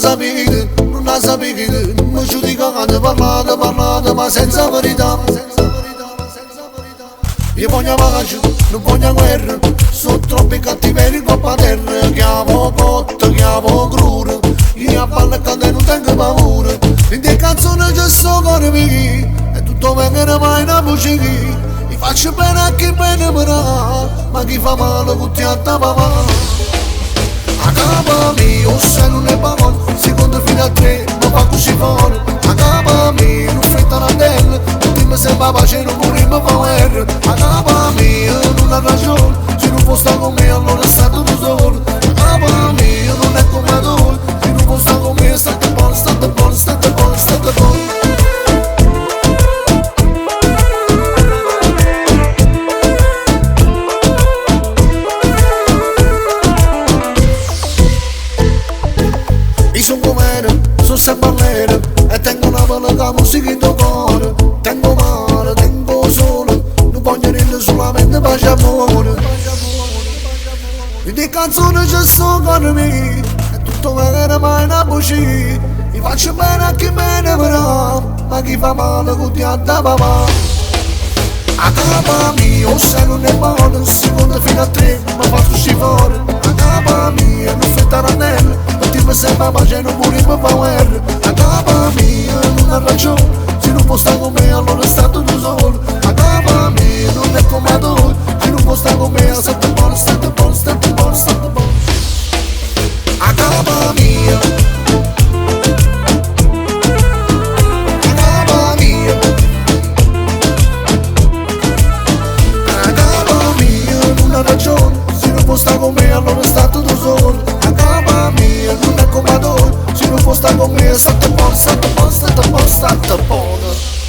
sapete, non la sapete, non mi giudicate, parlate, ma senza verità. Io voglio pace, non voglio guerra, sono troppi cattiveria qua a terra. Chiamo cotta, chiamo crura, io a balle cade non tengo paura. In te canzoni c'è sto cuore mio, e tutto vengono mai in voce chi. Io faccio bene a chi bene però, ma chi fa male con ti attava. A capa mia, se non è pavone, secondo fino a 3, ma fa così fuori. A capa mia, non fretta la bella, dimmi se va pace, non pure mi fa guerra. A capa mia, non ha ragione, se non può stare con me allora è stato tu solo. A capa mia, non è come tu, se non può stare con me state buono, state buono, state buono, state buono. Io sono come sono sempre all'era e tengo una bella musica in tuo cuore. Tengo male, tengo solo, non voglio niente solamente pace e amore. In te canzoni c'è sto cuore mio, e tutto viene mai in voce. Io faccio bene a chi bene però, ma chi fa male con ti attava. A capa mia, se non è buono, secondo fino a 3, ma fa così fuori. A capa mia, non fetta l'anello, dimmi se va pace, non pure mi fa guerra. A capa mia, non ha ragione, se non può stare con me allora è stato tu solo. A capa mia, non è come tu, se non può stare con me state buono, state buono, state buono, state buono. A capa mia, ragione, se non può stare con me allora è stato tu solo. A capa mia, non è come tu, se non può stare con me state buono, state buono, state buono, state buono.